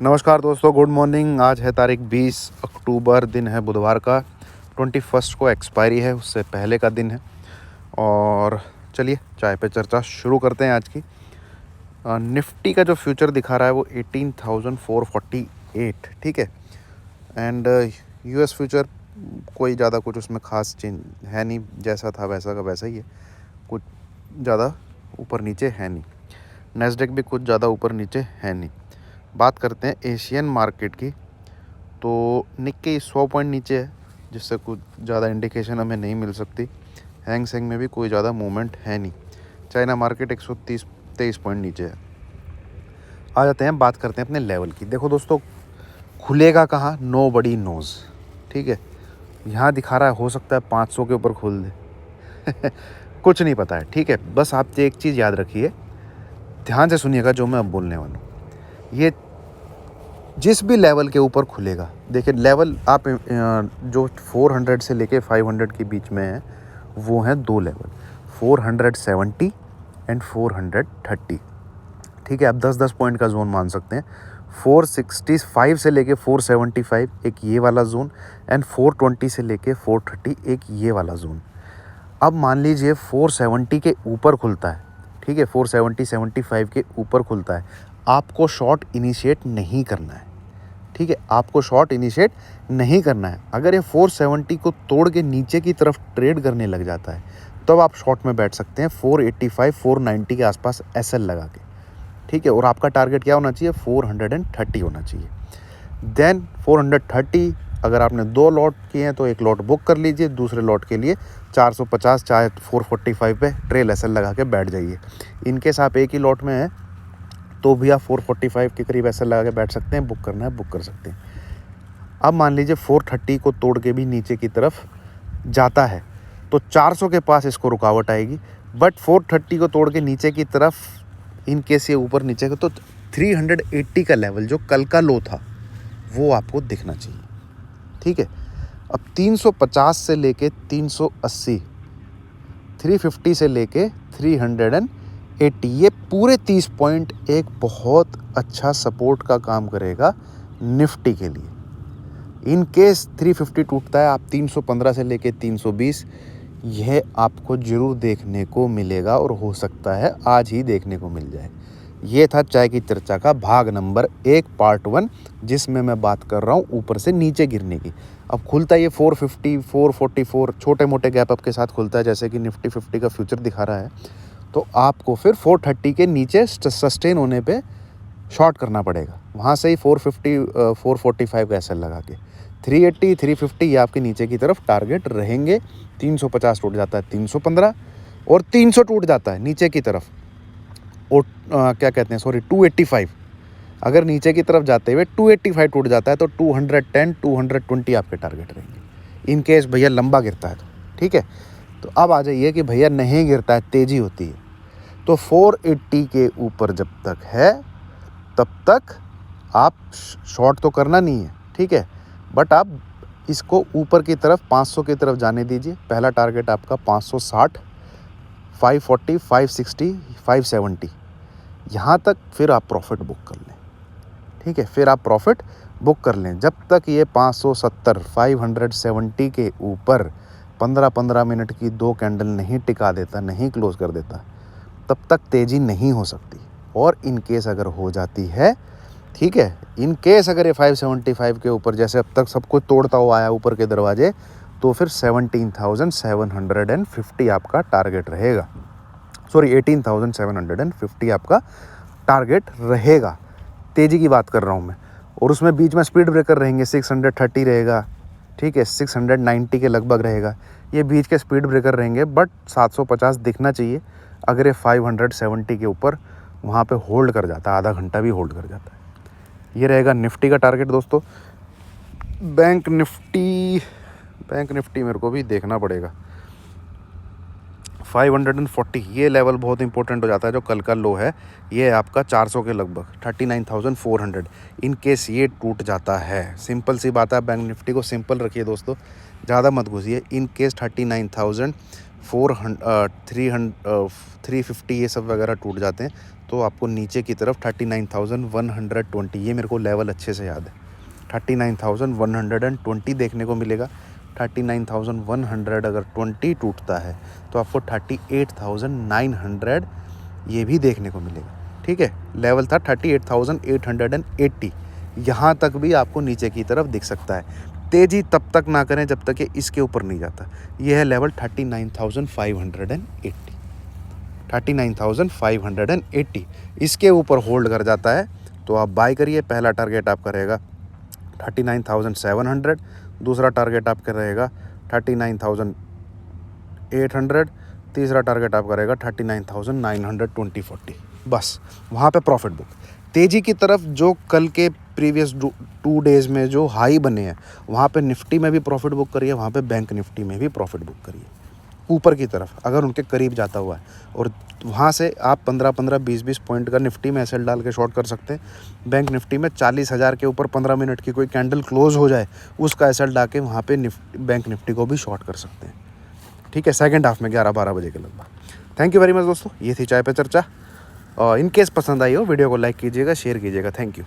नमस्कार दोस्तों, good morning. आज है तारीख 20 अक्टूबर, दिन है बुधवार का। 21 को एक्सपायरी है, उससे पहले का दिन है। और चलिए चाय पे चर्चा शुरू करते हैं आज की। निफ्टी का जो फ्यूचर दिखा रहा है वो 18,448, ठीक है। एंड यूएस फ्यूचर कोई ज़्यादा कुछ उसमें खास चेंज है नहीं, जैसा था वैसा का वैसा ही है, कुछ ज़्यादा ऊपर नीचे है नहीं। नैस्डैक भी कुछ ज़्यादा ऊपर नीचे है नहीं। बात करते हैं एशियन मार्केट की, तो निक्की 100 पॉइंट नीचे है, जिससे कुछ ज़्यादा इंडिकेशन हमें नहीं मिल सकती। हैंग सेंग में भी कोई ज़्यादा मूवमेंट है नहीं। चाइना मार्केट 123 पॉइंट नीचे है। आ जाते हैं, बात करते हैं अपने लेवल की। देखो दोस्तों, खुलेगा कहाँ, नोबडी नोज़, ठीक है। यहाँ दिखा रहा है हो सकता है 500 के ऊपर खुल दे कुछ नहीं पता है, ठीक है। बस आप एक चीज़ याद रखिए, ध्यान से सुनिएगा जो मैं अब बोलने वाला हूँ। ये जिस भी लेवल के ऊपर खुलेगा, देखिए लेवल आप जो 400 से लेके 500 के बीच में है, वो हैं दो लेवल, 470 एंड 430, ठीक है। आप 10-10 पॉइंट का जोन मान सकते हैं। 465 से लेके 475 एक ये वाला जोन, एंड 420 से लेके 430 एक ये वाला जोन। अब मान लीजिए 470 के ऊपर खुलता है, ठीक है, 470-75 के ऊपर खुलता है, आपको शॉर्ट इनिशिएट नहीं करना है, ठीक है। आपको शॉर्ट इनिशिएट नहीं करना है। अगर ये 470 को तोड़ के नीचे की तरफ ट्रेड करने लग जाता है, तब आप शॉर्ट में बैठ सकते हैं 485-490 के आसपास एसएल लगा के, ठीक है। और आपका टारगेट क्या होना चाहिए, 430 होना चाहिए। देन 430 अगर आपने 2 लॉट किए हैं तो एक लॉट बुक कर लीजिए, दूसरे लॉट के लिए 450 चाहे 445 पे ट्रेल एसएल लगा के बैठ जाइए। इनकेस आप एक ही लॉट में हैं तो भी आप 445 के करीब एसएल लगा के बैठ सकते हैं। बुक करना है बुक कर सकते हैं। अब मान लीजिए 430 को तोड़ के भी नीचे की तरफ जाता है तो 400 के पास इसको रुकावट आएगी। बट 430 को तोड़ के नीचे की तरफ इन केस ये ऊपर नीचे का, तो 380 का लेवल जो कल का लो था वो आपको दिखना चाहिए, ठीक है। अब 350 से लेके 380, 350 से लेके 380, ये पूरे 30 पॉइंट एक बहुत अच्छा सपोर्ट का काम करेगा निफ्टी के लिए। इन केस 350 टूटता है, आप 315 से लेके 320, यह आपको ज़रूर देखने को मिलेगा और हो सकता है आज ही देखने को मिल जाए। ये था चाय की चर्चा का भाग नंबर 1 पार्ट 1, जिसमें मैं बात कर रहा हूँ ऊपर से नीचे गिरने की। अब खुलता है ये 450, 444 छोटे मोटे गैप अप के साथ खुलता है, जैसे कि निफ्टी 50 का फ्यूचर दिखा रहा है, तो आपको फिर 430 के नीचे सस्टेन होने पे शॉर्ट करना पड़ेगा। वहाँ से ही 450 445 का एसएल लगा के 380 350 ये आपके नीचे की तरफ टारगेट रहेंगे। 350 टूट जाता है 315, और 300 टूट जाता है नीचे की तरफ, और क्या कहते हैं, सॉरी 285, अगर नीचे की तरफ जाते हुए 285 टूट जाता है तो 210 220 आपके टारगेट रहेंगे। इन केस भैया लंबा गिरता है तो, ठीक है। तो अब आ जाइए कि भैया नहीं गिरता है, तेज़ी होती है, तो 480 के ऊपर जब तक है तब तक आप शॉर्ट तो करना नहीं है, ठीक है। बट आप इसको ऊपर की तरफ 500 की तरफ जाने दीजिए। पहला टारगेट आपका 560, 540, 560, 570, यहाँ तक फिर आप प्रॉफिट बुक कर लें, ठीक है। फिर आप प्रॉफिट बुक कर लें। जब तक ये 570 570 के ऊपर 15-15 मिनट की 2 कैंडल नहीं टिका देता, नहीं क्लोज कर देता, तब तक तेज़ी नहीं हो सकती। और इन केस अगर हो जाती है, ठीक है, इन केस अगर ये 575 के ऊपर जैसे अब तक सब कुछ तोड़ता हुआ आया ऊपर के दरवाजे, तो फिर 17,750 आपका टारगेट रहेगा, सॉरी 18,750 आपका टारगेट रहेगा। तेज़ी की बात कर रहा हूँ मैं। और उसमें बीच में स्पीड ब्रेकर रहेंगे, 630 रहेगा, ठीक है, 690 के लगभग रहेगा, ये बीच के स्पीड ब्रेकर रहेंगे। बट 750 दिखना चाहिए। अगर ये 570 के ऊपर वहाँ पे होल्ड कर जाता है, आधा घंटा भी होल्ड कर जाता है, ये रहेगा निफ्टी का टारगेट दोस्तों। बैंक निफ्टी मेरे को भी देखना पड़ेगा। 540 ये लेवल बहुत इंपॉर्टेंट हो जाता है, जो कल का लो है, ये आपका 400 के लगभग 39,400। इन केस ये टूट जाता है, सिंपल सी बात है, बैंक निफ्टी को सिंपल रखिए दोस्तों, ज़्यादा मत घुसिए। इन केस 350 ये सब वगैरह टूट जाते हैं, तो आपको नीचे की तरफ 39,120, ये मेरे को लेवल अच्छे से याद है, 39,120 देखने को मिलेगा। 39,100 अगर 20 टूटता है तो आपको 38,900 ये भी देखने को मिलेगा। ठीक है, लेवल था 38,880, यहाँ तक भी आपको नीचे की तरफ दिख सकता है। तेज़ी तब तक ना करें जब तक कि इसके ऊपर नहीं जाता। ये है लेवल 39,580, 39,580। इसके ऊपर होल्ड कर जाता है तो आप बाय करिए। पहला टारगेट आपका रहेगा 39,700, दूसरा टारगेट आपका रहेगा 39,800, तीसरा टारगेट आपका रहेगा 39,920-40। बस वहाँ पे प्रॉफिट बुक। तेज़ी की तरफ जो कल के प्रीवियस 2 डेज़ में जो हाई बने हैं, वहाँ पे निफ्टी में भी प्रॉफिट बुक करिए, वहाँ पे बैंक निफ्टी में भी प्रॉफिट बुक करिए ऊपर की तरफ अगर उनके करीब जाता हुआ है। और वहाँ से आप 15-15, 20-20 पॉइंट का निफ्टी में एसएल डाल के शॉर्ट कर सकते हैं। बैंक निफ्टी में 40,000 के ऊपर 15 मिनट की कोई कैंडल क्लोज हो जाए, उसका एसएल डाल के वहाँ पे बैंक निफ्टी को भी शॉर्ट कर सकते हैं। ठीक है, सेकंड हाफ में 11-12 बजे के लगभग। थैंक यू वेरी मच दोस्तों, ये थी चाय पे चर्चा। और इन केस पसंद आई हो वीडियो को लाइक कीजिएगा, शेयर कीजिएगा। Thank you.